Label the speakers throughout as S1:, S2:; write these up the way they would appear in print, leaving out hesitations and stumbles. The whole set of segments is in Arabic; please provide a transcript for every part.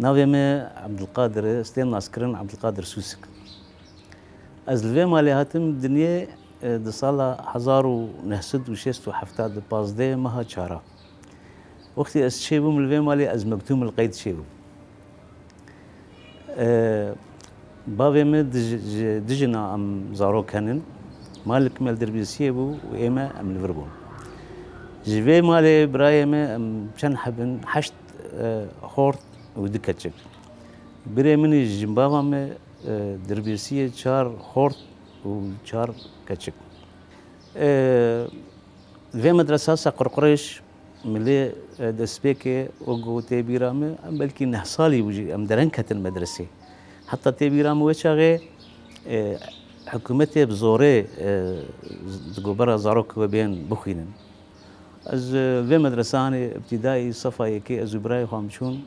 S1: ناوی ما عبد القادر استیم ناسکرین عبد القادر سوسک. از لوی مالی هاتم دنیا د سال 1976 15 ماه چهارا. وقتی از چه بوم لوی مالی از مکتوم القید چه بوم. باوی ما دجنا ام زارو کنن مالک مال دربیسیه بو و ایما ام لور بوم. جوی مالی برای ما ام چند حبن حشت خورد و دکتچک. برای منی جنباوا ما دربیسیه چهار خورد و چهار کچک. لوی مدرسه سقرقرش ملی دسپیک وجو تبیرامه بلکه نه سالی وجی ام درن کتن مدرسه. حتی تبیرامه وچاقه حکومتی بزوره دگوبرا زاروک و بین بخینن. از لوی مدرسه ابتدایی صفحه که از برای خامشون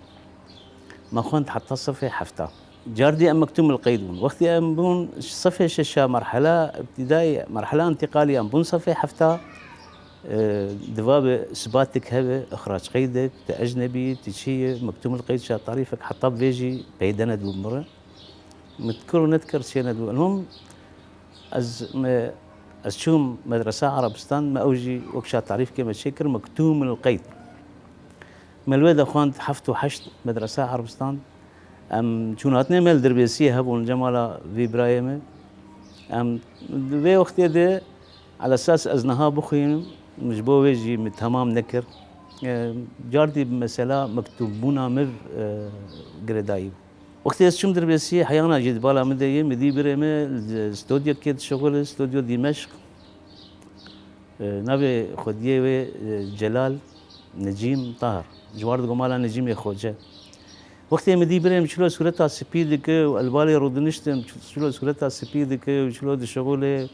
S1: ما خونت حتى صفحه حفتا. جاردي ام مكتوم القيدون وقتي ام بون صفحه ششا مرحله ابتدائي مرحله انتقاليه ام بون صفحه حفتا دواب اثباتك هبه اخراج قيدك تاجنبي تشي مكتوم القيد شا طريفك حطب فيجي بيدنا دو مره مذكر ونذكر شينا دو المهم از شوم مدرسه عربستان ما اوجي وكشا تعريف كما شكر مكتوم القيد ملويد اخوان حفتو حشت مدرسه عربستان ام چوناتنه مل دربیسیه هبون جمالا وی برايمه ام وی وقتی ده على اساس ازنها بخوين مجبو ويجي تمام نكر جاردي بمسألة مكتوبونا مر جردايب وقتی شوم دربیسیه حيانا جد بالا مديه مدي برايمه استوديو كيد شغل استوديو دمشق نبي خديه و جلال نجيم طاهر جوارد قمالا نجيم يخوجه وقتی مدی بریم چلو صورتا سپید که و البالی رودنشتم چلو صورتا سپید که و چلو دشغله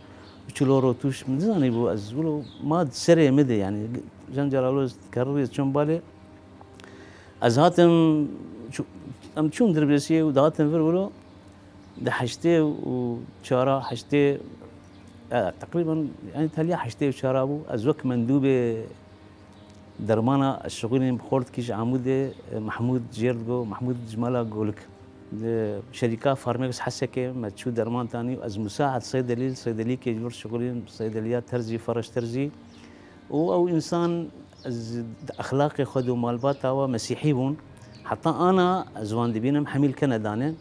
S1: چلو روتوش مدزانی بو از ولو ما سری مده يعني جن جلالو كرري چون بالی از هاتم ام چون دربیسی و دهاتم فر ولو ده حشته و چهارا حشته تقريبا يعني تاليا حشته و چهارا بو از وقت مندوب درمانا الشغلين بخورد كيش عمود محمود جيردو محمود جمالا قولك شركة فارميكس حسكة ما تشو درمان تاني از مساعد صيدلي كيجور شغلين صيدليات ترزي فرش ترزي او انسان از اخلاقي خدو مالبات تاوا مسيحي بون حتى انا ازوان دبينم حميل كندانه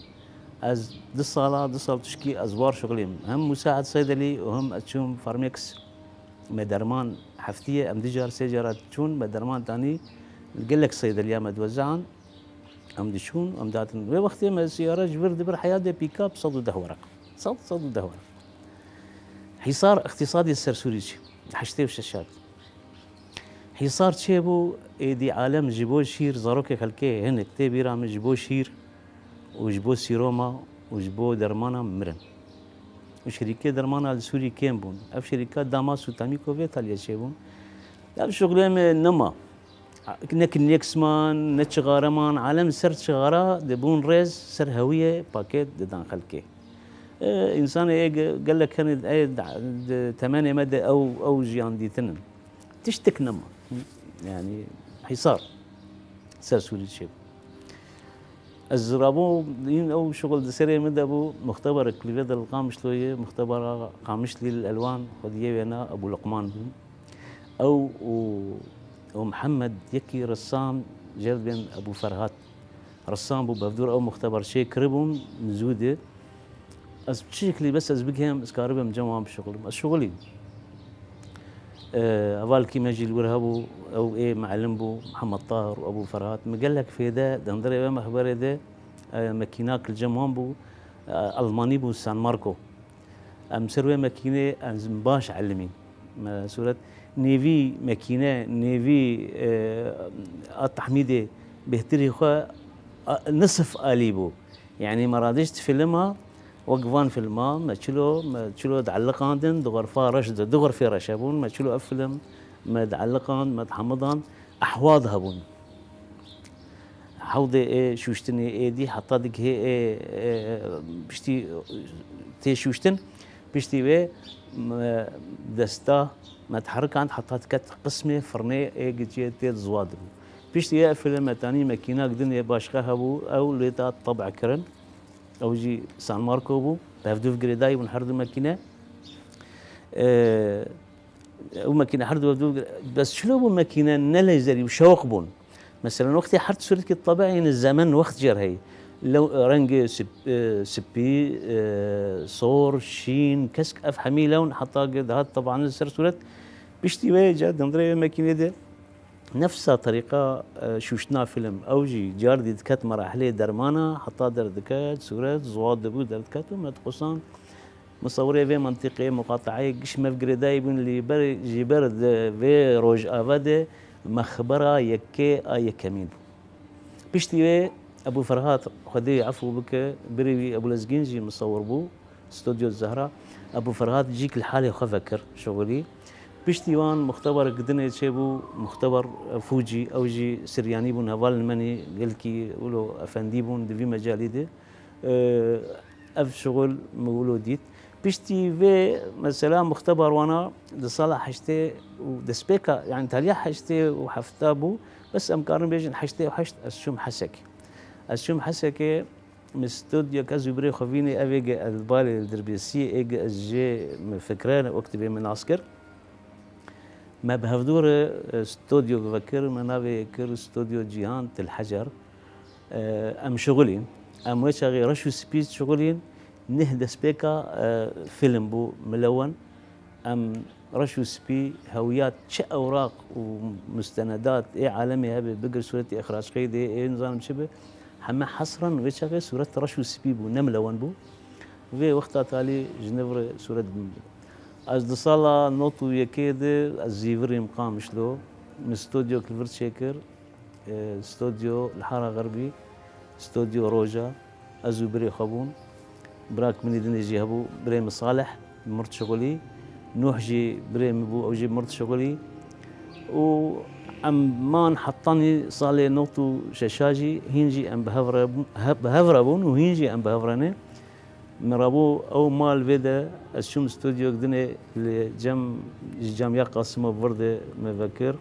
S1: از دو سال تشكي ازوار شغلين هم مساعد صيدلي وهم اتشوم فارميكس مدرمان حفتيه ام دجار سجارات تشون مدرمان تاني قال لك صيدليه متوزعن ام دشون ام داتن وقت ما سياره جبر دبر حياده بيك اب صدو دهورق صدو دهورق حصار اقتصادي السرسوريشي حشتي وششات حصار تشيبو دي عالم جيبو شير زاروك خلكي هن كتابي رام جيبو شير وجبو سيروما وجبو درمانا مرن وشركة درمانا السوري كم بون أف شركات داماس وتاميكو في إيطاليا شيبون أف شغلهم نما نكسمان نتشغارمان عالم سر شغارة دبون ريز سر هوية باكيت دان خلكي إنسان قال لك كان 8 مدى أو جيان دي تنن تشتك نما يعني حصار سر سوري شيب الزرابو دين او شغل دسري مدبو مختبر كليفيد القامشلويه مختبر قامشلي الالوان خديه انا ابو لقمان او ومحمد يكي رسام جلد بين ابو فرهات رسام ابو بفدور او مختبر شيء كربهم مزوده از بشكلي بس از بقهم اسكاربهم جمعهم بشغلهم الشغلي اول كي ماجي الورهبو او ايه معلم بو محمد طاهر وابو فرهات مقال لك في ده دندري ما اخبار ده ماكيناك الجمعان بو الماني بو سان ماركو مسروي ماكينه باش علمي سورة نيفي ماكينه نيفي التحميده بهتري خو نصف اليبو يعني ما رادش فيلمها وقفان فيلما ما تشلو تعلقان دغر فارش دغر في رشابون ما تشلو افلم ما تعلقان ما تحمضان احواض هبون حوض ايه شوشتني ايه دي حطا ديك هي ايه بشتي تي شوشتن بشتي وي دستا ما تحرك عند حطات كت قسمه فرني ايه جيت زوادرو بيشتي فيلم تاني ماكينة دنيا باشقها بو أو ليتا طبع كرن أو جي سان ماركو بو بهفدوف جريداي ونحرد ماكينة أو ماكينة حرد بهفدوف بس شنو بو ماكينة نلزري وشوق بون مثلا وقت حرد صورتك الطبيعي إن الزمن وقت جر هي لو رنج سبي صور شين كسك أفحمي لون حتى قد هاد طبعا السر صورت بيشتي ويجا دمدري ماكينة ده نفس طريقة شوشنا فيلم أوجي جاردي دكات مراحلية درمانة حتى در دكات صورات زواد دبو در دكات وما تقصان مصورية في منطقة مقاطعية قش مفقري دايبون اللي جبرد في روج آفاده مخبرة يكي يكمين بيشتي أبو فرهات خدي عفو بك بريوي أبو لزقينجي مصور بو استوديو الزهرة أبو فرهات جيك الحالة وخفكر شغلي بيشتيوان مختبر قدنا يتشيبو مختبر فوجي أو جي سرياني بون هوال المني قلكي ولو أفندي بون دفي مجالي دي أف شغل مولو ديت بيشتي في مثلا مختبر وانا دصالة حشتي ودسبيكا يعني تاليا حشتي وحفتابو بس أمكارن بيجن حشتي وحشت أسشم حسكي أسشم حسكي مستوديو كازو بري خفيني أفيجا البالي الدربيسي إيجا أجي فكران وقت بي من عسكر ما بهفدور استوديو بفكر منابي كر استوديو جيهان تل حجر ام شغلين ام ويشغي رشو سبيس شغلين نهدى سبيكا فيلم بو ملون ام رشو سبي هويات شا اوراق ومستندات اي عالمي هبه بقر صورة اخراج قيدي اي نظام شبه حما حصرا ويشغي صورة رشو سبي بو نملون بو في وقتها تالي جنفر صورة بو از دصالا نوتو يكيد الزيفري مقام شلو من استوديو كلفرت شيكر استوديو الحارة غربي استوديو روجا ازو بري خبون براك مني دني جي هبو بري مصالح مرت شغلي نوح جي بري مبو او جي مرت شغلي و ام مان حطاني صالي نوتو ششاجي هينجي ام بهفربون وهينجي ام بهفرني مرابو او مال فيدا الشوم استوديو قدني لجم جامعة قاسمة بورده مفكر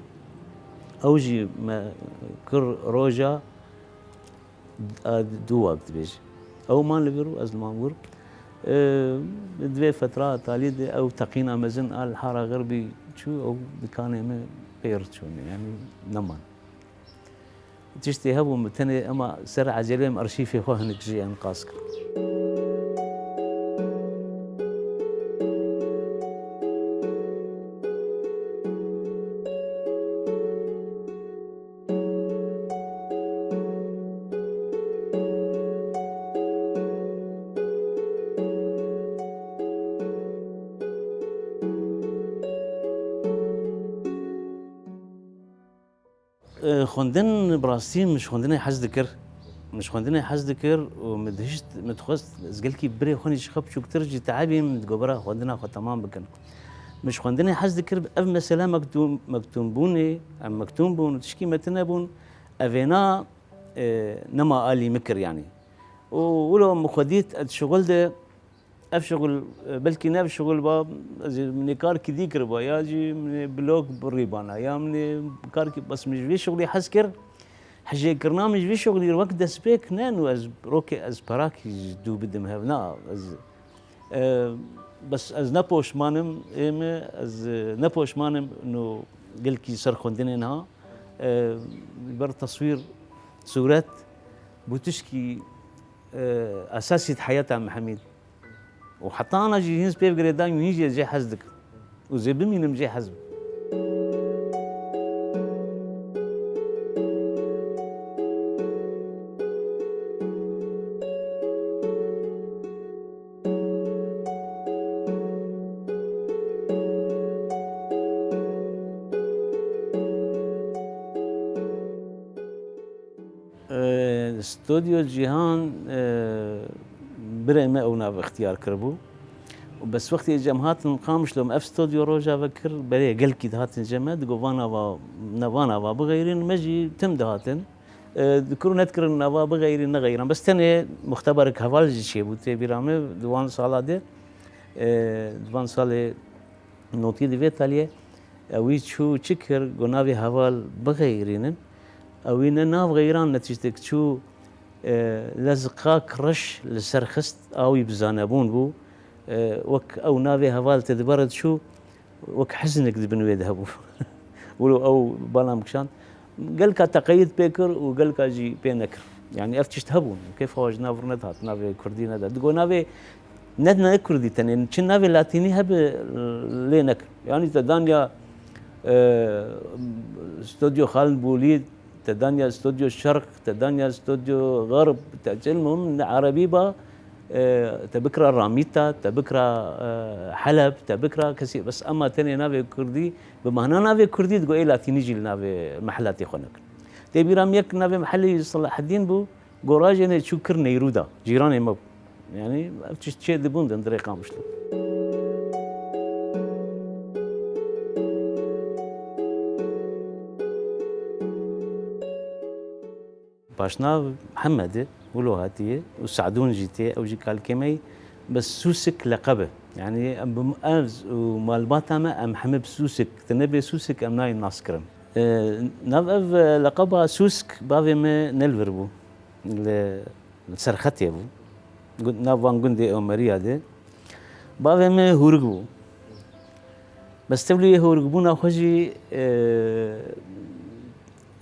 S1: اوجي ما كر روجا دو وقت بيجي او مال لبيرو از المامور دوي فترة تاليد او تقينا مزن الحارة غربي شو او بكان ما بيرتشون يعني نمان تشتي هبو متني اما سر عجلهم ارشيفي خو هنك جي ان قاسك خوندن براستين مش خوندن حز ذكر مش خوندن حز ذكر ومدهشت متخص زقلكي بري خوني شخب شو كتر جي تعبي متقبرا خوندنا خو تمام بكن مش خوندن حز ذكر اف مثلا مكتوم بوني ام مكتوم بون تشكي متنا بون افينا نما الي مكر يعني ولو مخديت الشغل ده اف شغل بلكي ناب شغل باب من كار كي ذكر با ياجي من بلوك بريبانا يا من كار بس مش في شغلي حسكر حاجه كرنا مش في شغلي الوقت ده سبيك نان از روكي از باراكي دو بدم هفنا از بس از نبوش مانم ايما از نبوش مانم انه قلكي صار خوندنا بر تصوير صورات بوتشكي اساسيه حياتها محمد وحتى انا جي هنس بيف قريدان يجي جي حزدك وزي بمين مجي حزب استوديو جيهان بري ما اونا باختيار كربو بس وقت جمهات نقامش لهم اف استوديو روجا فكر بري قلكي دهات جماد قوانا و نوانا و بغيرين مجي تم دهاتن ذكروا نذكر نوا بغيرين نغيران بس تاني مختبرك هوال جي شي بو تي بيرامي دوان سالا دي دوان سالي نوتي دي فيتاليه وي شو تشكر قنابي هوال بغيرين او ناف غيران نتيجتك شو لزقاك رش لسرخست او يبزانبون بو وك او نافي هفال تدبرد شو وك حزنك دبنو يذهبوا ولو او بالا مكشان قال كا تقيد بيكر وقال كا جي بينكر يعني افتش تهبون كيف هو نافر ندهات نافي كردي ندهات تقول نافي ندنا كردي تاني شن نافي لاتيني هب لينك يعني تدانيا استوديو خالد بوليد تدانيا استوديو الشرق تدانيا استوديو غرب المهم عربي با تبكرة راميتا تبكرة حلب تبكرة كثير بس اما تاني نافي كردي بمعنى نافي كردي تقول ايه لاتيني جي نافي محلات يخونك تبي رام يك نافي محلي صلاح الدين بو قراج انا شكر نيرودا جيراني مب يعني تشي دبون دندري قامشلو باشنا محمد ولو هاتيه وسعدون جيتي او جي كالكيمي بس سوسك لقبه يعني ام امز ومالباتا ما ام حمد سوسك تنبي سوسك ام ناي ناسكرم ناف لقبها سوسك بافي ما نلفربو سرختي ابو نافان قندي او مريا دي بافي ما هورغبو بس تبلي هورغبونا خوجي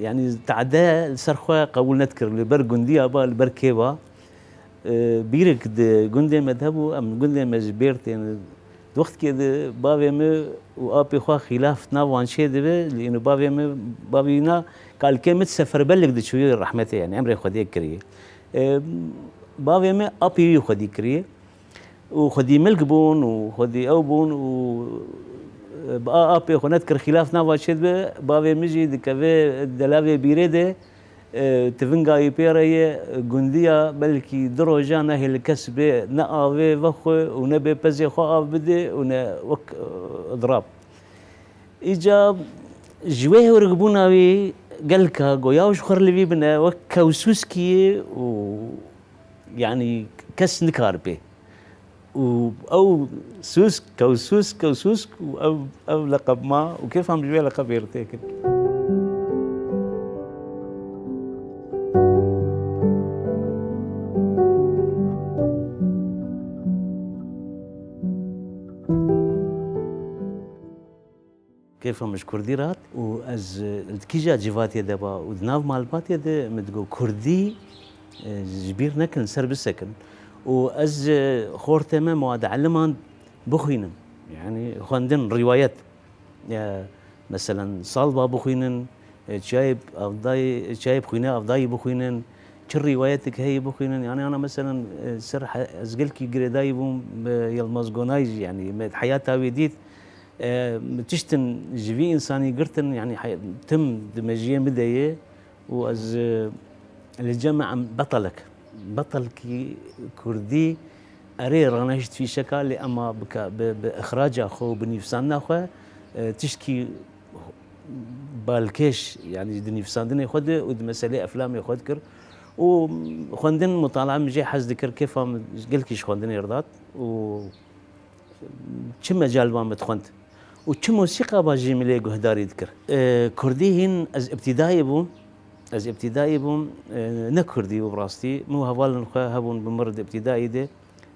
S1: يعني تعدى سرخوا قبول نذكر لبر جندي ابا لبر كيبا بيرك جندي مذهبه ام جندي مجبرت يعني وقت كده بابي ما وابي خوا خلاف ناوان شيء ده لانه بابينا قال كلمه سفر بلغ دي شويه رحمته يعني امري خدي كريه بابي ما ابي خدي كريه وخدي ملك بون وخدي او بون و بقى ابي خو نذكر خلاف ناوان شيء ده بابي مجي دكافي دلافي بيريده تفنجا يبيري جندية بلكي دروجانا هي الكسب نقاوي وخو ونبي بزي خو بدي وك اضراب اجا جويه ورقبونا وي قالكا قوياوش خر لي بنا وكوسوسكي و يعني كس نكاربي او سوسك كوسوسك او لقب ما وكيف هم جويه لقب يرتكب كيف مش كردي رات واز كيجا جيفات يدبا ودناف مالبات يد متقو كردي جبير نكن سر بالسكن واز خورتما مواد علمان بخينن يعني خندن روايات مثلا صالبا بخينن شايب افضاي شايب خينا افضاي بخينن شر رواياتك هي بخينن يعني انا مثلا سر ازقلكي قريداي بوم يلمزقونايج يعني حياتها ويديت تشتن جوي انساني قرتن يعني تم دمجيه بدايه واز الجمع بطلك بطلكي كردي اري رانشت في شكل اما باخراج اخو بنفسنا اخو تشكي بالكيش يعني دنفسان ياخذ ود مساله افلام ياخذ وخندن مطالعه مجي حز ذكر كيف قلكيش خندن يرضات و كم مجال ما متخنت وكم موسيقى باجي ملي قهداري يذكر كردي هن از ابتدائي بوم نكردي وبراستي مو هوال هبون بمرد ابتدائي ده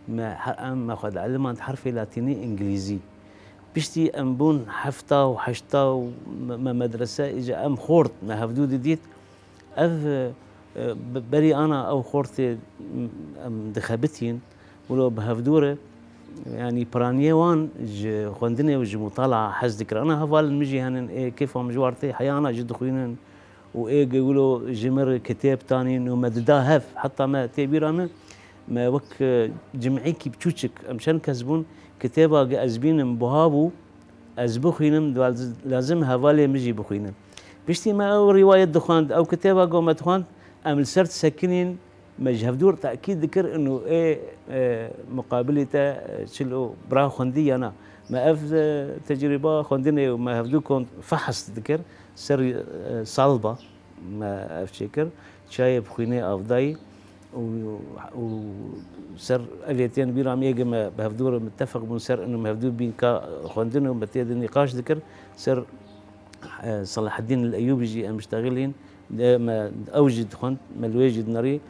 S1: ما اخذ علمان حرفي لاتيني انجليزي بشتي ام بون حفطه وحشطه وما مدرسه اجا ام خورت ما هفدود ديت اف بري انا او خورتي ام دخبتين ولو بهفدوره يعني برانيه وان خوندني وج مطالعه حز ذكر انا هفال مجي هن إيه كيف هم جوارتي حيانا جد خوينن وايه يقولوا جمر كتاب تاني ومددا هف حتى ما تبير انا ما وك جمعيكي بتشوشك مشان كسبون كتابه ازبين بهابو ازبخينم لازم هفالي مجي بخينم بشتي ما او روايه دخان او كتابه قوم دخان ام سرت سكنين مجهف دور تاكيد ذكر انه ايه مقابلته شلو برا خندي انا ما اف تجربه خندني وما هفدوكم فحص ذكر سر صلبه ما افتكر شايب خويني افضاي وسر اليتين بيرام يجمع بهفدور متفق بون سر انه مهفدور بين كا خندنه ومتيد النقاش ذكر سر صلاح الدين الايوبي جي مشتغلين ما أوجد خنت ملويجد نري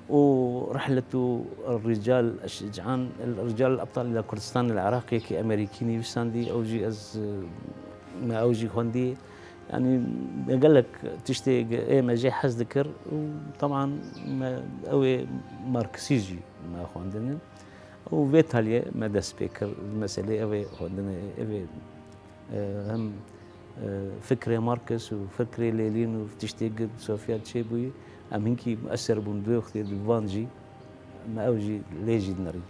S1: ورحلة الرجال الشجعان الرجال الأبطال إلى كردستان العراقي كأمريكيني وساندي أوجي أز ما أوجي خندي يعني قال لك تشتي إيه ما جاي حز ذكر وطبعا ما أوي ماركسيجي ما خندنا وفيتاليا ما داس بيكر المسألة أوي خندنا أوي هم فكرة ماركس وفكرة ليلين وتشتي سوفيا تشيبوي أم هنكي مؤثر بندوي وقت الفانجي ما أوجي ليجي نري.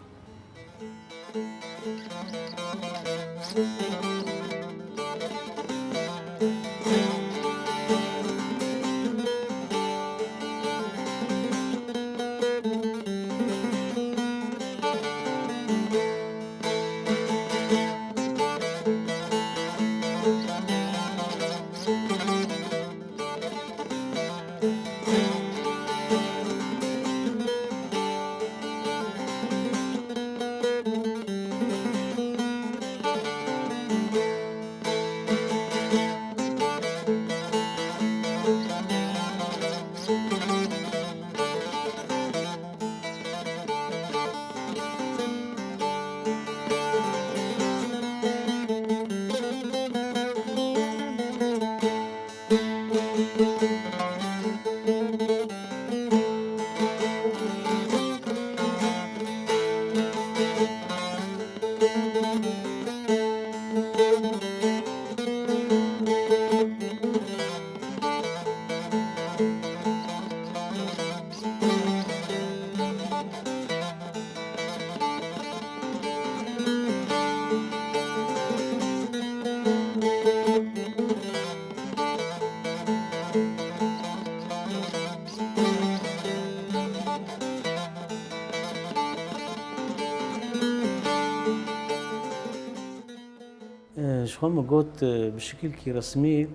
S1: شخون ما قلت بشكل كي رسمي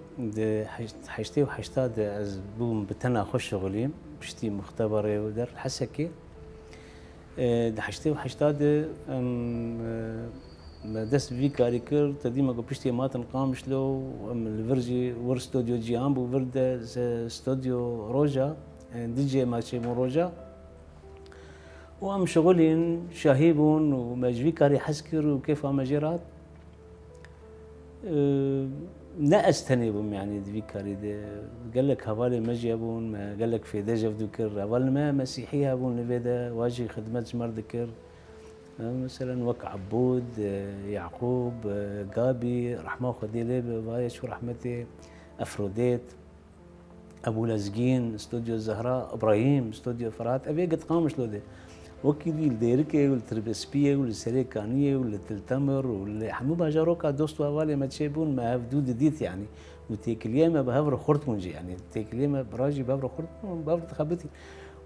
S1: حشتي وحشتاد از بوم بتنا خوش شغلين بشتي مختبرة ودر حسكي حشتي وحشتاد ما دس في كاريكر تدي ما بشتي ما تنقام شلو الفرجي ور استوديو جيامبو ورد استوديو روجا دي جي ما شي مو روجا وام شغلين شاهيبون ومجفي كاري حسكر وكيف مجرات لا استنيبهم يعني دي كاري قال لك هوالي مجي ابون ما قال لك في دجف ذكر هوال ما مسيحيه ابون لبدا واجي خدمه جمر ذكر مثلا وك عبود يعقوب قابي رحمه خديله باي شو رحمتي افروديت ابو لزقين استوديو الزهراء ابراهيم استوديو فرات ابي قد قامش لو ده وكيدي الديركي والتربسبيه والسريكانيه والتلتمر والحمو باجاروكا دوستو هوالي ما تشيبون ما هفدود ديت يعني وتيك اليوم بهفر خرطمنجي يعني تيك اليوم براجي بهفر خرطمن بهفر تخبتي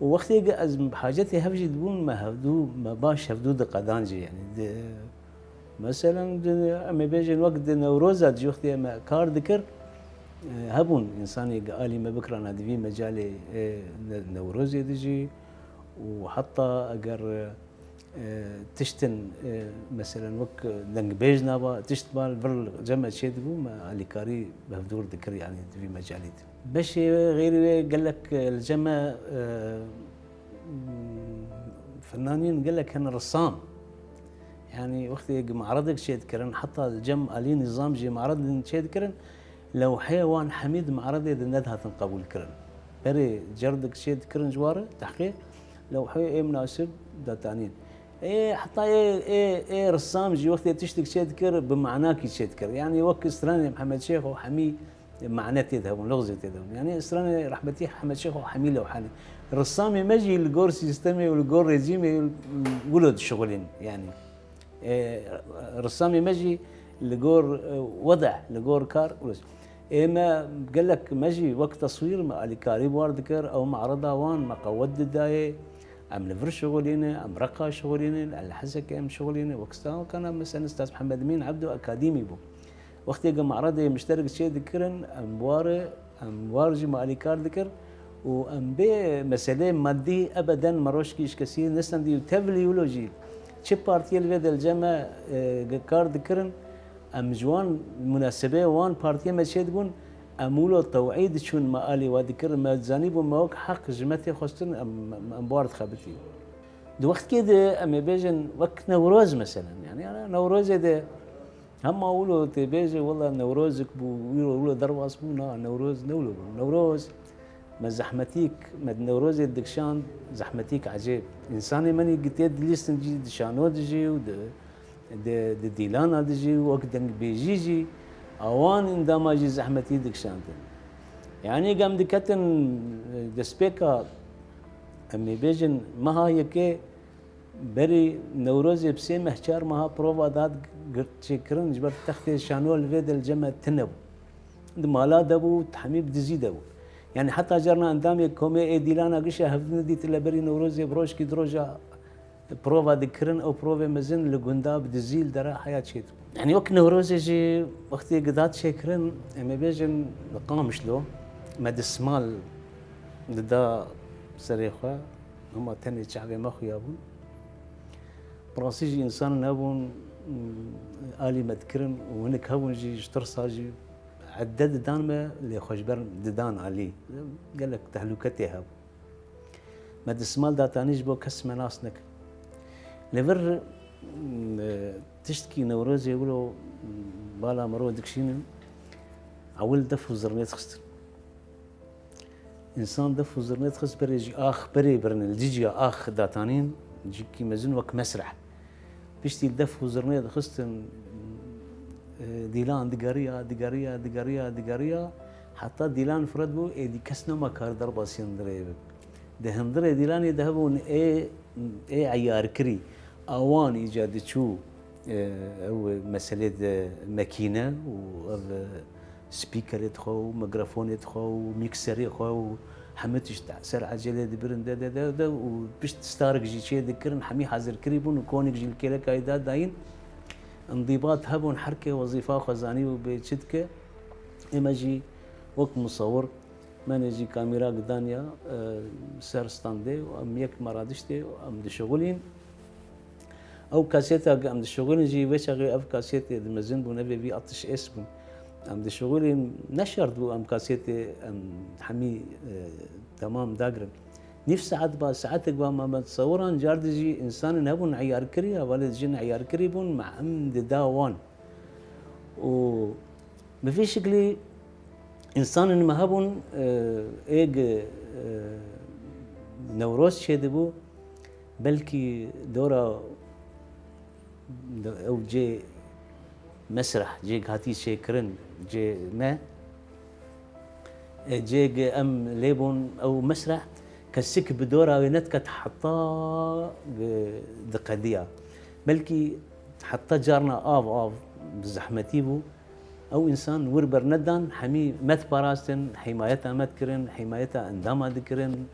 S1: ووقتي از بحاجتي هفجي دبون ما هفدو ما باش هفدود قدانجي يعني مثلا اما بيجي وقت نوروزا تجي وقتي ما كار ذكر هبون انساني قالي ما بكره في مجالي نوروزي تجي وحتى اگر تشتن مثلا وك دنگ بيج نابا تشتبال بر جمع شيء دبو ما اللي كاري بهدور ذكر يعني في مجالي باش غير قال لك الجمع فنانين قال لك انا رسام يعني وقت معرضك شيء ذكرن حتى الجم الي نظام جي معرض شيء ذكرن لو حيوان حميد معرض ندها تنقبول كرن بري جردك شيء ذكرن جواره تحقيق لو حي ايه مناسب دا تانين ايه حتى ايه رسام جي وقت تشتك شيء ذكر بمعناك شيء ذكر يعني وقت استراني محمد شيخ وحمي معناتي يذهبون لغزي يذهبون يعني استراني رحمتي محمد شيخ وحمي له حالي الرسام مجي الجور سيستمي والجور ريجيمي ولد شغلين يعني رسام مجي الجور وضع الجور كار اما قال لك مجي وقت تصوير ما اللي كاريب وار ذكر او معرضه وان ما قود الدايه ام لفر شغلينا ام رقا شغلينا على حسب ام شغلينا وقتها كان مثلا استاذ محمد مين عبده اكاديمي بو وقت يجي معرضه مشترك شيء ذكرن اموار جي اللي كار ذكر وام بي مساله مادي ابدا مروش كيش كثير نسن دي تبليولوجي تشي بارتي الفيدا الجامعه كار ذكرن ام جوان مناسبه وان بارتي ما شي تقول امولو توعيد شون ما الي وذكر ما زاني بو موك حق جمتي خستن ام بارد خبتي دو وقت كده ام بيجن وقت نوروز مثلا يعني انا نوروز ده هم اقولوا تبيجي والله نوروزك بو يقولوا درواس بونا نوروز نوروز ما زحمتيك ما نوروز الدكشان زحمتيك عجيب انساني ماني قلت يد ليستن جي دشانو دجي ود ديلانا دجي وقت بيجيجي اوان عندما جي زحمتي دكشان يعني قام دكتن دسبيكا امي بيجن ما هي كي بري نوروز بسي محشار مها بروفا داد قرت شكرن جبر تختي شانول فيد الجمع تنب مالا دبو تحميب دزي دبو يعني حتى جرنا اندامي كومي اي ديلانا قشا هفدنا دي تلا بري نوروز بروش كي دروجا بروفا ذكرن او بروفا مزن لقندا بدزيل درا حياة شيتو يعني وقت نوروز يجي وقتي قدات شكرن اما بيجن قامش له مد السمال دا سريخه هما تاني شعبي ماخو يابون براسيجي انسان نابون الي مذكرن وهناك هون جي اشترصاجي عدد دانما اللي خوشبر ددان علي قال لك تهلكتي هاب مد السمال دا تانيج بو كسم ناسنك لفر تشتكي نوروز يقولوا بالا مرو دكشين عول دفو زرنيت خستن انسان دفو زرنيت خست بريجي اخ بري برن الجيجي اخ داتانين جيكي مزن وك مسرح بيشتي الدفو زرنيت خستن ديلان دقاريا حتى ديلان فردبو دي كسنو ما كار دربا سيندري ده هندري ديلان يذهبون اي عيار كري اوان ايجاد شو او مسألة ماكينة و سبيكر يدخو ميكروفون يدخو ميكسر يدخو حمتش تعسر عجلة دبرن دا وبيش تستارك جي شي ذكرن حمي حاضر كريبون وكونك جي الكيلا كايدا داين انضباط هبون حركة وظيفة خزاني وبيتشدك اما جي وقت مصور ما نجي كاميرا قدانيا سر ستاندي وام يك مرادشتي وام دشغولين او كاسيتا ام دشغولين جي وشغي اف كاسيتي المزن بو نبي بي اطش اسم ام دشغولين نشرت بو ام كاسيتي ام حمي تمام داقرن نفس ساعتك ما تصوران جاردجي انسان نبون عيار كريا ولد جن عيار كريبون مع ام داوان و ما في شكلي انسان ما هبون ايج نوروز شدبو بلكي دورا او جي مسرح جي هاتي شيكرن جي ما جي ام ليبون او مسرح كسك بدورا وينتك حطا دقديا بلكي حتى جارنا آف بزحمتيبو او انسان وربر ندان حمي مت باراستن حمايتها متكرن حمايتها انداما ذكرن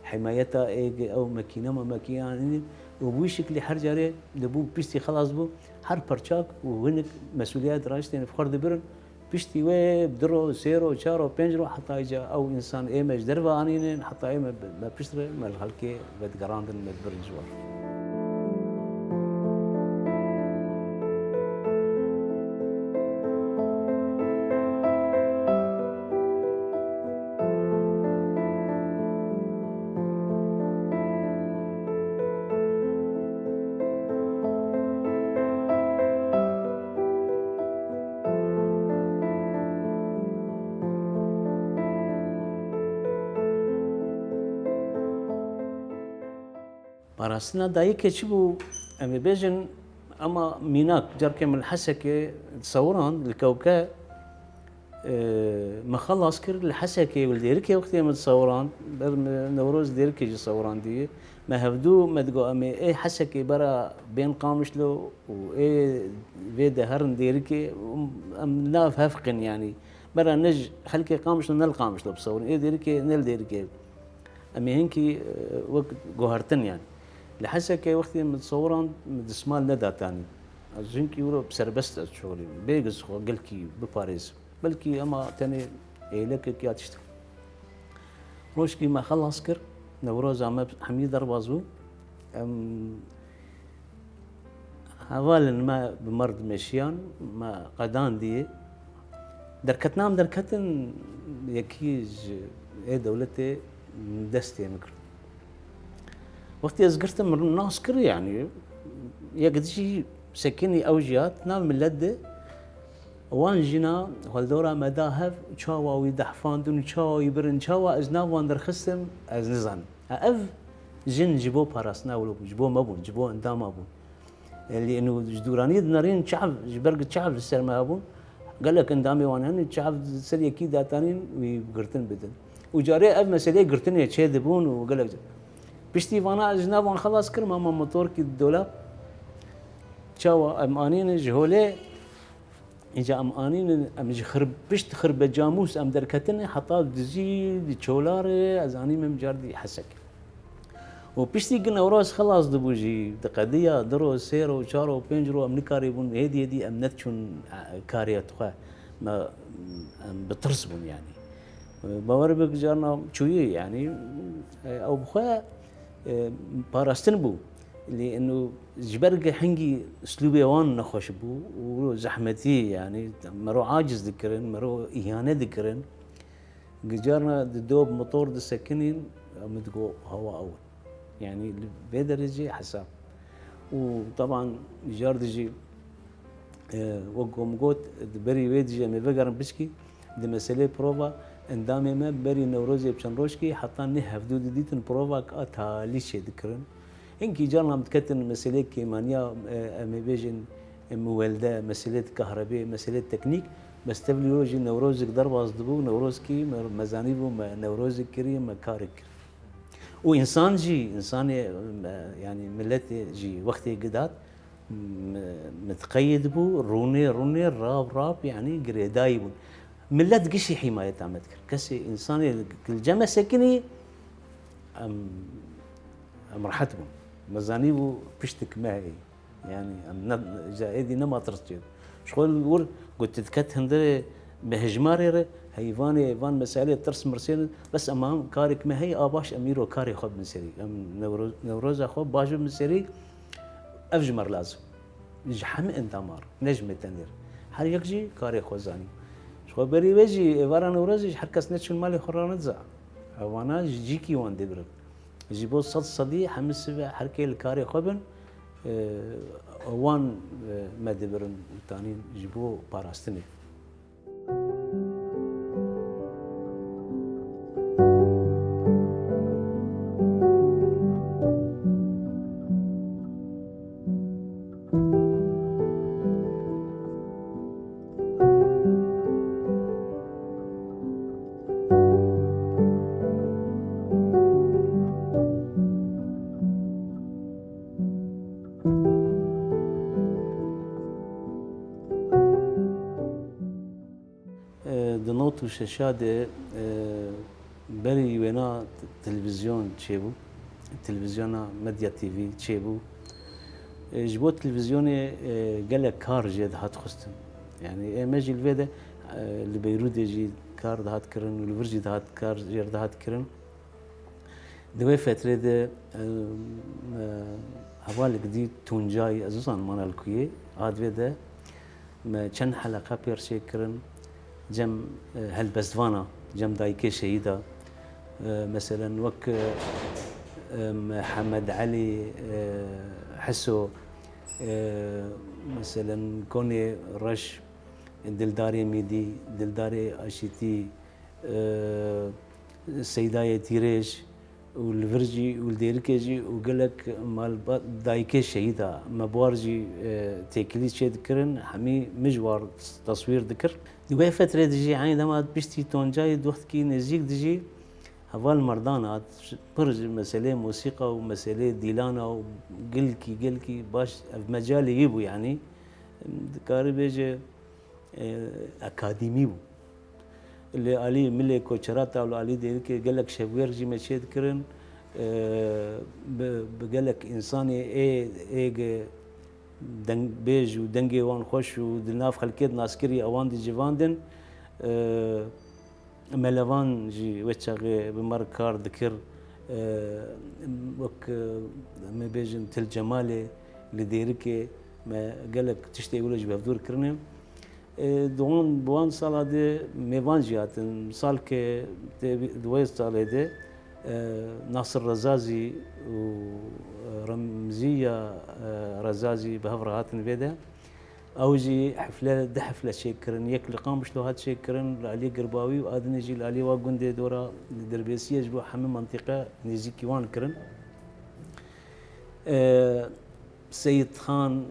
S1: حمايتها ايج او ماكينه ما ماكينه وبوي شكلي حرجاري دبو بيستي خلاص بو حر برشاك وهنك مسؤوليات راشتين فخر دبرن بيشتي وي بدرو سيرو شارو بينجرو حتى يجا او انسان ايمج دربا انين حتى ايما ما بيشتري مال هلكي بدقراندن مدبرن جوار براسنا دايك يشبو أمي بيجن أما ميناك جركم الحسكة تصوران الكوكا ما خلص كر الحسكة والديركي وقتها متصوران نوروز ديركي جي صوران دي ما هبدو ما تقو أمي إيه حسكة برا بين قامش له وإيه فيدا هرن ديركي أم ناف هفقن يعني برا نج خلكي قامش له نل قامش له بصورين إيه ديركي نل ديركي أمي هنكي وقت جوهرتن يعني لحسك وقتي متصوران مدسمال ندا تاني أزنكي ورو بسربست شغلي بيجز خو قلكي بباريس بلكي أما تاني إيلك كي أتشتغل روشكي ما خلص كر نوروز عم حميد ربازو هوالن ما بمرض مشيان ما قدان دي دركتنام دركتن يكيج اي دولتي دستي مكر وقتي ازقرت من ناس كر يعني يقدشي سكني اوجيات نام من لده وان جنا والدورا مذاهب تشاوا ويدحفان دون تشاوا يبرن تشاوا ازناف وان درخسم از نزان اف جن جبو باراسنا ولو جبو مابون جبو اندام ابون لانه جدوراني نارين شعب جبرق شعب السر ما ابون قال لك اندامي وانا هن شعب سري اكيد داتانين ويقرتن بدن وجاري اف مسألة قرتني تشي دبون وقال لك بشتي فانا جناب وان خلاص كرما ما موتور كي الدولاب تشاوا امانين جهولي إجا أم آنين أم خرب بشت خرب جاموس أم دركتني حطا دزي دي تشولاري أزاني مم جاردي حسك وبشتي قلنا وراس خلاص دبوجي دقدية درو سيرو شارو بينجرو أم نكاريبون هدي أم نتشون كاريا تخا ما بترسبون يعني بوربك جارنا شوية يعني أو بخا باراستنبو لانه جبرقه حنجي اسلوبي وان نخوش بو وزحمتي يعني مرو عاجز ذكرن مرو اهانه ذكرن جارنا دوب مطور السكنين مدقو هوا اول يعني بدرجه حساب وطبعا جار دجي وقوم قوت بري ويدجي مبقرن بشكي دي مسألة بروفا اندامي ما بري نوروزي بشنروشكي حتى نهف دود ديتن بروفا كاتا ليش ذكرن إنكي جارنا متكتن مسألة كيمانيا مبيجن مولدة مسألة كهرباء مسألة تكنيك بس تبليوجي نوروزك ضربة أصدبو نوروزكي مزانيبو نوروزك كريم مكارك وإنسان جي إنسان يعني ملتي جي وقتي قدات متقيد بو روني راب يعني قريدايبون ملت قشي حماية عمتكر كسي إنسان الجمع سكني مرحتبون مزانيبو بشتك معي يعني جايدي نما ترسجد شغل ور قلت تكت هندري بهجماري هيفاني فان مسألة ترس مرسين بس امام كارك ما هي اباش اميرو كاري خب من سري نوروز خب باجو من سري افجمر لازم جحم انت مار نجم التنير هل يكجي كاري خوزاني شغل بري وجي فارا نوروز حركس نتشون مالي خرانت زع وانا جيكي وان دبرك جيبوا صدي حمس حركة الكاري خبن وان ما دبرن تانين جيبوا باراستني دنوت وشاشات بري وينا تلفزيون تشيبو تلفزيون ميديا تي في تشيبو جبو تلفزيوني قال كار جد هات خستن يعني ماجي الفيدا لبيروت يجي كار هات كرن والفرجي هات كار جرد هات كرن دوي فترة ده حوالي جديد تونجاي أزوزان مانا الكوية هاد فيدا ما كان حلقة بيرشي كرن جم هالبزفانا جم دايكي شهيدة مثلا وك محمد علي حسو مثلا كوني رش دلداري ميدي دلداري اشيتي السيداية تيريش والفرجي والديركيجي وقالك مال دايكي شهيدة مبوارجي تيكليت شي ذكرن حمي مجوار تصوير ذكر دوي فترة دجي عندما بشتي تونجاي وقت كي نزيك دجي هفال مردانات برج مسألة موسيقى ومسألة ديلانا وقلكي باش في مجال يجيبوا يعني كاري بيجي أكاديمي بو اللي علي ملي كوتشراتا ولا علي ديركي قال لك شوير جي ماشي ذكرن بقال لك انساني اي دنگ بيج ودنگي وان خوش ودناف خلكيت ناسكري اوان دي جيفاندن ملوان جي وتشغي بمركار ذكر وك ما بيجن تل جمالي لديركي ما قال لك تشتي يقول لك بفدور كرنم دوان بوان سال ده میوان جاتن سال که دویست سال ده ناصر رزازي ورمزية رزازي بهفرهاتن بيدا اوجي حفله ده حفله شكرن يك لقام بشلو هاد شكرن علي قرباوي وادن يجي علي واقوندي دورا دربيسيه جبو حمي منطقه نيزي كيوان كرن سيد خان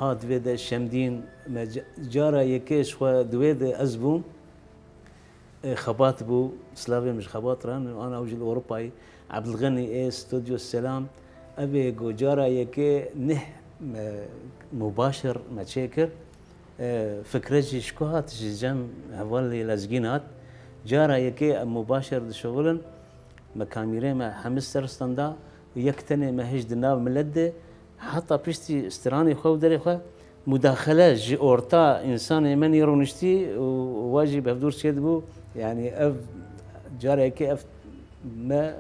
S1: هاد فيدا الشمدين جارة يكيش ودويدا أزبون خبات بو سلافي مش خبات ران أنا أوجي الأوروباي عبد الغني استوديو السلام أبي جو جارة يكي نه مباشر ما تشيكر فكرتي شكوهات جم هولي لازقينات جارة يكي مباشر شغلا ما كاميرين ما حمستر ستاندا ويكتني ما هيج دناب ملده حتى بيشتي استراني خو دري خو مداخله جي اورتا انسان من يرونشتي وواجب بفدور شدبو يعني اف جاري كي اف ما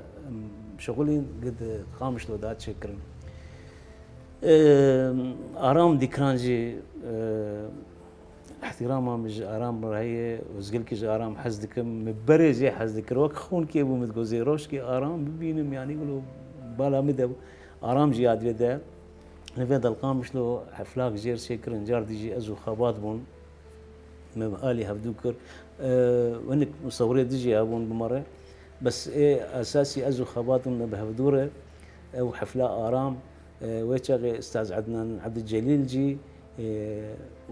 S1: شغلي قد قامش لو دات شكرا ارام ديكرانجي احتراما مش ارام راهي وزقلك جي ارام حزدكم مبرزي حزدك روك خون كي ابو متغوزي روشكي ارام ببينم يعني يقولوا بالا مدى ارام جياد بدا نفيدا القامش له حفلاق جير شكرن جار ديجي ازو خابات بون ما الي هفدوكر وانك مصوري ديجي ابون بمره بس ايه اساسي ازو خابات بهفدوره او حفلاء ارام ويتشغي استاذ عدنان عبد الجليل جي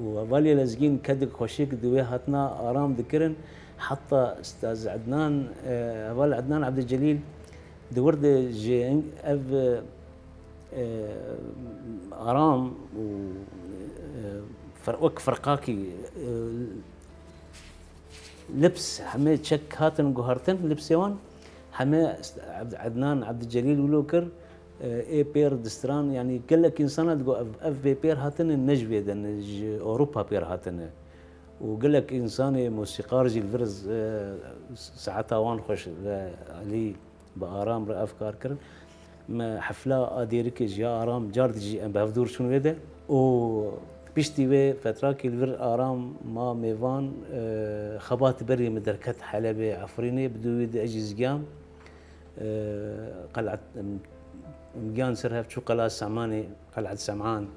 S1: وفالي لازقين كدك خوشيك دوي هاتنا ارام ذكرن حتى استاذ عدنان فال عدنان عبد الجليل دورد جي اف ارام وك فرقاكي لبس حمي تشك هاتن جوهرتن لبس يوان حمي عدنان عبد الجليل ولوكر اي بير دستران يعني قال لك انسان تقول اف بي بير هاتن النجبه دنج اوروبا بير هاتن وقال لك انسان موسيقار جي الفرز ساعتها وان خوش علي بارام افكار كرن ما حفله اديرك جا ارام جاردجي ام بهفدور شنو هذا و بيشتي وي فتراكي الفر ارام ما ميفان خبات بري مدركت حلبة عفريني بدو يد اجي زقام قلعه مجان سرها شو قلعه سعماني قلعه سمعان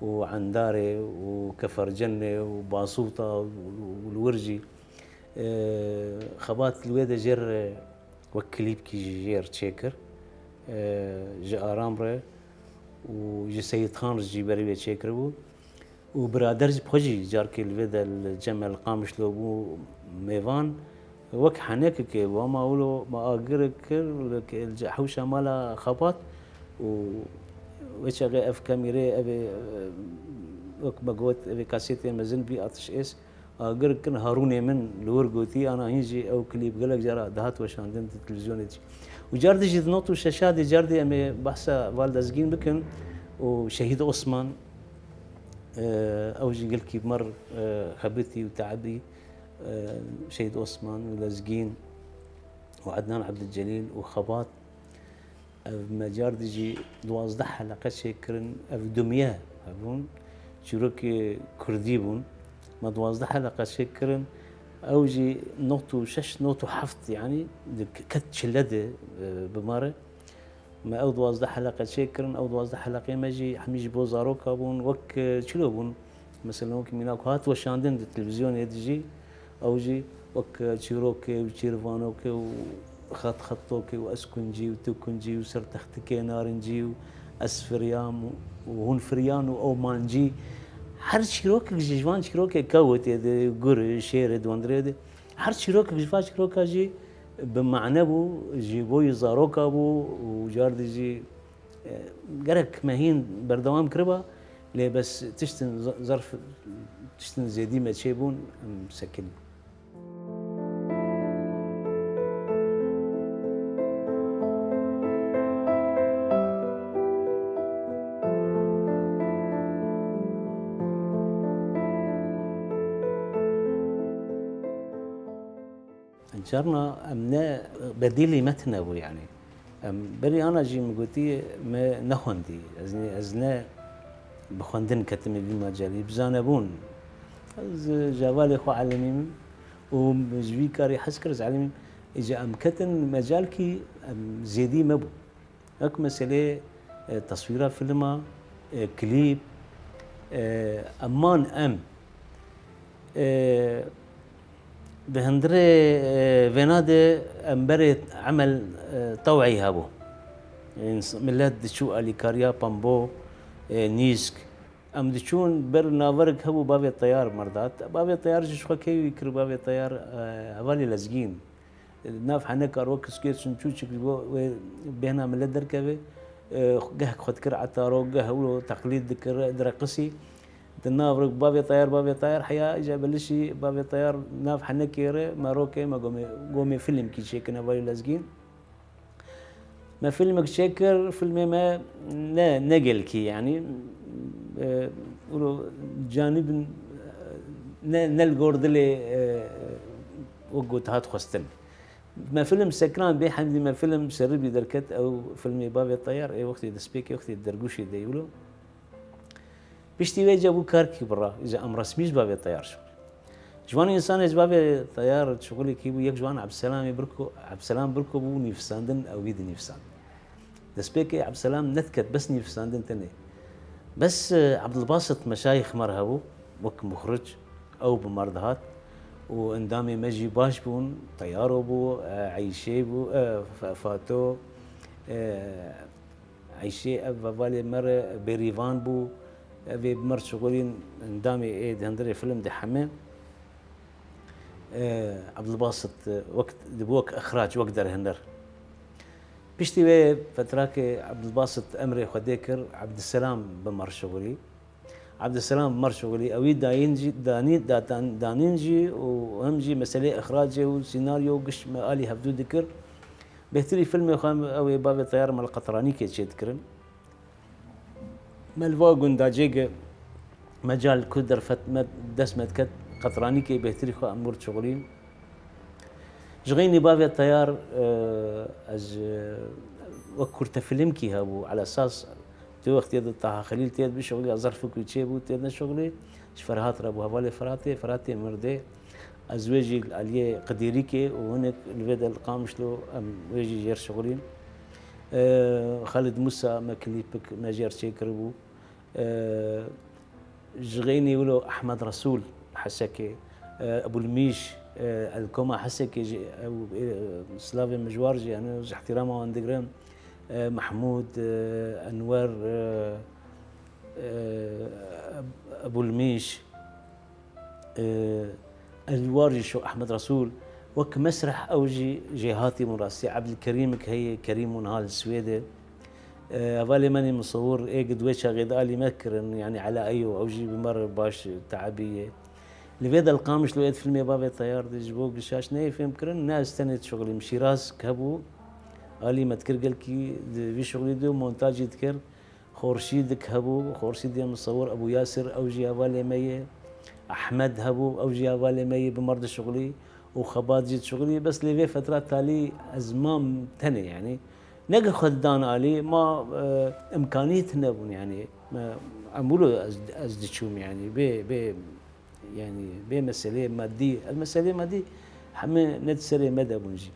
S1: وعنداري وكفر جنه وباصوطه والورجي خبات الويدا جر وكليب كي جير تشيكر جا ارامره وجي سيد خان رجي بري تشيكربو وبرادرز بخجي جاركي الفيدا الجمع قامش لو بو ميفان وك حنك كي وما اولو ما اقرك الحوشه مالا خبات و وشغي اف كاميري ابي وك بقوت ابي كاسيتي مازن بي اتش اس اقرك كن هارون من لورغوتي انا هيجي او كليب قالك جرا دهات وشاندن التلفزيون وجاردي جد نوتو شاشادي جاردي امي بحثا والدزجين بكن وشهيد عثمان اوجي قلت كي مر خبرتي وتعبي شهيد عثمان ولزجين وعدنان عبد الجليل وخبات ما جاردي جي دوازده حلقه شكرن اف دميه هبون شروكي كردي بون ما دوازده حلقه شكرن اوجي نوتو شش نوتو حفظ يعني كت شلده بمره ما او دوازده حلقه شكرن او دوازده حلقه ماجي حميجي بوزاروكا بون وك شلو بون مثلا وك ميناك هات وشاندن التلفزيون يدجي اوجي وك تشيروكي وتشيرفانوكي وخط خطوكي واسكنجي وتوكنجي وسرتختكي نارنجي واسفريام وهون فريان او مانجي هر شيروك جيجوان شيروك كوت يد غور شير دوندريد هر شيروك جيفا شيروك جي بمعنى بو جيبو يزاروكا بو وجارد جي قرك ماهين بردوام كربا لي بس تشتن ظرف تشتن زيدي ما تشيبون مسكن جرنا امنا بديلي متنبو يعني بري انا جي مقوتي ما نخوندي ازنا بخوندن كتمي بمجالي بزانبون از جوال خو علمیم و جوی کاری حس کرد علمیم اجا امکتن مجال کی زیدی مبو اك مسئله تصويره فيلم كليب امان بهندري فينادي امبري عمل طوعي هابو يعني ملات دشو اليكاريا بامبو نيسك ام دشون بر نافرك هبو بابي الطيار مردات بابي الطيار شو كي يكر بابي الطيار هوالي لزقين ناف حنك اروك سكيت شنشو شكل بهنا ملات دركبه قه خد كر عطارو قه ولو تقليد ذكر درقسي تنافرك بابي طيار حيا اجا بلشي بابي طيار ناف حنكيره ماروكي ما قومي فيلم كي شيكنا بالي لازقين ما فيلمك شكر فيلم ما نقل كي يعني جانب نلقورد لي وقت هات خستن ما فيلم سكران بي حمدي ما فيلم سربي دركت او فيلم بابي الطيار اي وقت دسبيكي وقت الدرقوشي ديولو بيشتي ويجا ابو كاركي برا اذا ام رسميش بابي الطيار شو جوان انسان اج بابي الطيار شغلي كيبو يك جوان عبد السلام يبركو عبد السلام بركو بو نيفساندن او يد نيفسان دسبيكي عبد السلام نتكت بس نيفساندن تني بس عبد الباسط مشايخ مرهبو وك مخرج او بمردهات واندامي مجي باش بون طيارو بو عيشي بو فاتو عيشي فالي مر بريفان بو في بمر شغولين اندامي ايه دهندري فيلم دي حمام عبد الباسط وقت دبوك اخراج وقدر هندر بيشتي وي فتراك عبد الباسط امري خديكر عبد السلام بمر شغولي عبد السلام بمر شغولي اوي داينجي دانينجي وهمجي مسألة اخراجي وسيناريو وقش مالي هفدو ذكر بهتري فيلم خام اوي بابي طيار مال القطراني كي تشذكرن مالفوغون داجيج مجال كدر فت دسمت كت قطراني كي بهتري خو امور شغلين جغيني بابي الطيار از وكرت فيلم كي هابو على اساس تو وقت يد طه خليل تيد بشغلي ظرفك وتشيبو تيد شغلي شفرهات ربو هوالي فراتي مرده ازواجي عليه قديريكي وهناك الفيدا القامش له ويجي جير شغلين خالد موسى ما كليبك ما جير شي كربو جغيني ولو احمد رسول حسكي ابو الميش الكوما حسكي سلافي مجوارجي انا احترامه اندجرام محمود انوار ابو الميش الوارجي شو احمد رسول وك مسرح اوجي جهاتي مراسي عبد الكريم هي كريم نهال السويدي هذا ماني مصور ايه قد وجه غذالي مكرن يعني على ايو اوجي بمر باش تعبيه لبيدا القامش لو فيلم بابي طيار دي جبوق الشاش نايف يمكن ناس تنت شغلي مشيراز كابو الي ما تكر قال كي في شغلي دو مونتاج يذكر خورشيد كهبو خورشيد مصور ابو ياسر اوجي هذا مي احمد هبو اوجي هذا مي بمرض شغلي وخبات جيت شغلي بس لي في فترات تالي ازمام تاني يعني نقل خدان علي ما امكانيه نبون يعني ما عملوا ازدشوم يعني ب يعني بمسألة مادية المسألة مادية حما نتسري مدى بنجي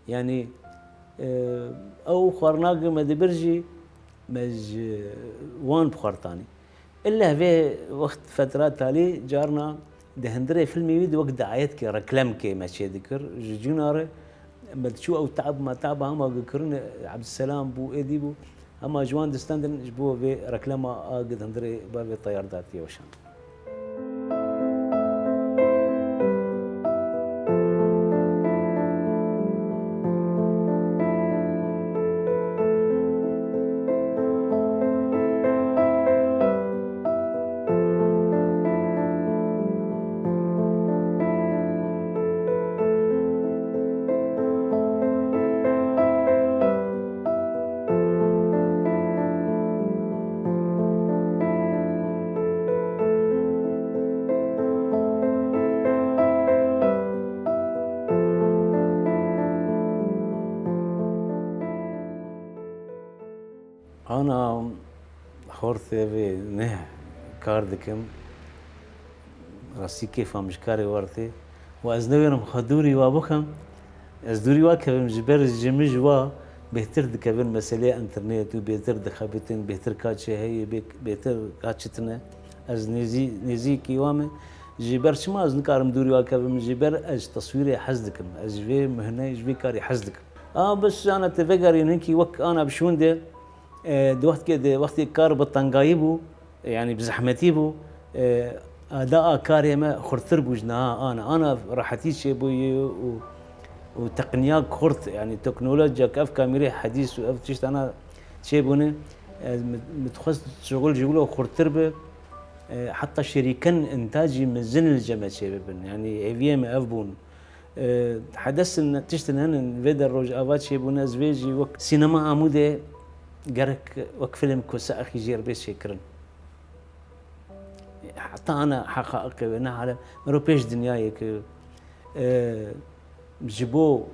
S1: يعني او خورناق مدى برجي مج وان بخورتاني الا في وقت فترات تالي جارنا دهندري فيلمي ويد وقت دعايات كي ركلام كي ماشي ذكر جوناره مدشو او تعب ما تعب هما ذكرنا عبد السلام بو ايدي بو هما جوان دستاندن جبو في ركلامه قد هندري بابي طيار ذاتي وشان أنا خورثي في نه كاردكم راسي كيف مشكاري ورتي وازنويرم خدوري وابوكم ازدوري واكبم جبر جمج وا بهتر دكبن مسألة انترنت وبهتر دخابتن بهتر كاتشة هي بهتر كاتشتنا از نزي كيوامه جبر شما از نكارم دوري واكبم جبر از تصويري حزدكم از في مهنة جبي كاري حزدكم بس انا تفكر هنكي وك انا بشون ده وقت كده وقت كار بطنقايبو يعني بزحمتيبو اداء كاري ما خرثر بوجنا انا راحتي شي بوي وتقنيات خرط يعني تكنولوجيا كاف كاميرا حديث واف تشت انا شي بونه متخصص شغل جيقولوا خرطر حتى شريكان انتاجي مزن الجمع شي يعني ايفيم افبون حدث ان تشتن هن فيدر روج افات شي بونه زويجي وك سينما عموده جرك وك فيلم كوسا اخي جير بيش شكرا حتى انا حقائق انا على مروبيش دنيايك جبو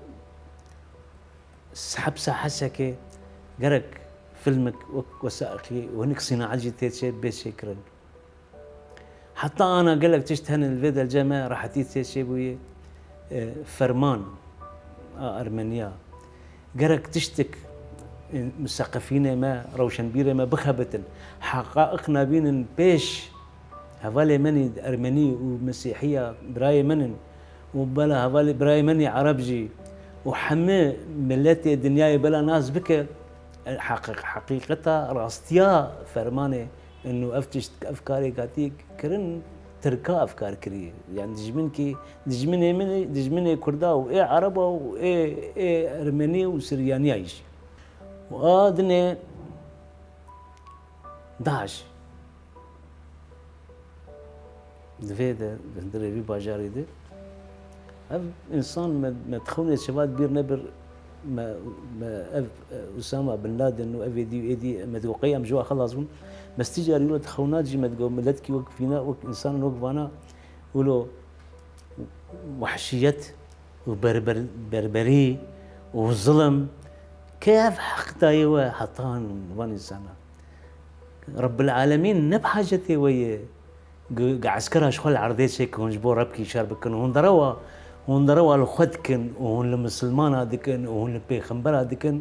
S1: حبسة حسكة جرك فيلمك وثائقي وهناك صناعة جديدة بس شكرا حتى أنا قال لك تشتهن الفيدا الجامعة راح تيجي بوي فرمان أرمينيا جرك تشتك مثقفين ما روشنبيرة ما بخبتن حقائقنا بين بيش هفالي مني أرمني ومسيحية براي منن وبلا هفالي براي مني عربجي وحمي ملتي الدنيا بلا ناس بك حقيقتها راستيا فرمانه انه افتش افكاري كاتيك كرن تركا افكار كري يعني دجمني كردا وايه عربه وايه ارمني وسرياني عايش وادني داعش دفيده دري بي باجاري ده انسان ما تخوني شباب بير نبر ما اسامه بن لادن وافيدي مدوقيه مجوا خلاص بس تجاري ولا تخونات جي مدقو ملتكي وقفينا وك انسان وقفانا ولو وحشيه وبربري وظلم كيف حقتا يوا حطان وان انسان رب العالمين نبحاجتي ويا عسكرها شغل عرضيت شيك هون جبور ربكي شاربكن هون دروا الخدكن وهون المسلمان هذكن وهون البيغمبر هذكن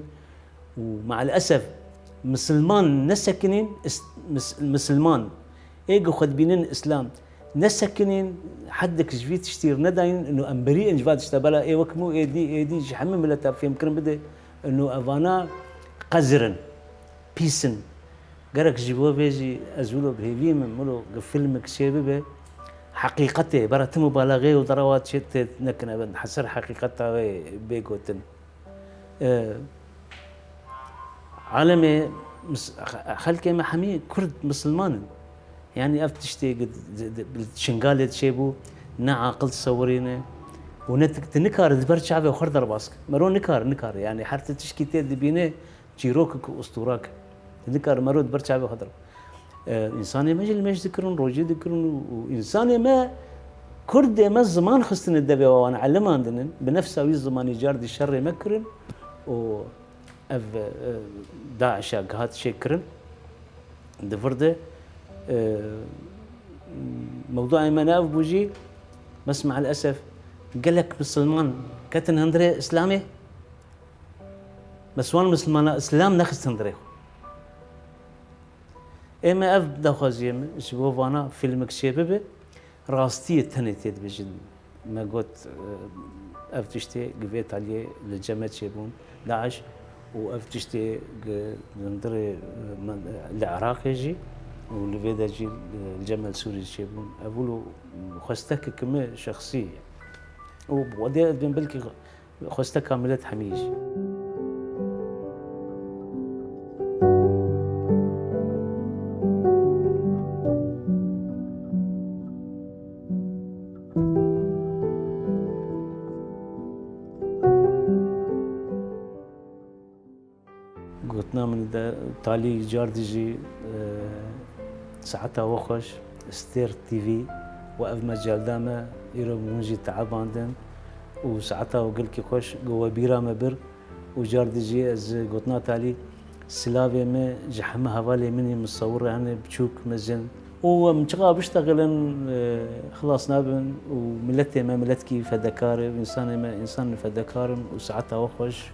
S1: ومع الاسف مسلمان نسكنين مسلمان ايجو خدبينين اسلام نسكنين حدك جفيت تشتير نداين انه امبري انجفات اشتبلا اي وكمو اي دي جحمم ولا تفهم كرم بده انه افانا قزرن بيسن قالك جيبوا بيجي ازولو بهيفي من مولو فيلمك شبابه حقيقته برات مبالغه وضروات شت نكنا بن حسر حقيقتها بيجوتن عالمي خلكي محمي كرد مسلمان يعني افتشتي شنقالة شيبو نعاقل تصورينه ونكار دبر شعبي وخردر باسك مرو نكار يعني حتى تشكيتي دبينه جيروك واسطوراك نكار مرو دبر شعبي وخردر انساني ما ذكرون روجي ذكرون وانساني ما كرد ما الزمان خصنا الدبي وانا علمها عندنا بنفسه الزمان يجارد الشر يمكرن و اف داعش هات شكرن دفرده موضوع مناف بوجي بس مع الاسف قال لك مسلمان كتن هندري اسلامي بس وان مسلمان اسلام نخست هندري اما اف دخوزيم شبوفانا فيلمك شبابه راستي تنتيت بجد ما قلت افتشتي قفيت عليه للجماعه شيبون داعش وافتشتي ندري العراق يجي والفيدا جي الجمال سوري شيبون اقولوا خستك كما شخصيه وبودي بين بلكي خستك كاملة حميش قلتنا من تالي جاردجي ساعتها وخش ستير تي في وقف مجال داما يرو منجي تعباندن وساعتها وقلكي خوش قوة بيرا مبر وجاردجي از قلتنا تالي سلافي ما جحمة هوالي مني مصورة هنا بشوك مزن ومشغا بيشتغلن خلاص نابن وملتي ما ملتكي فدكار إنسان ما إنسان فدكار وساعتها وخوش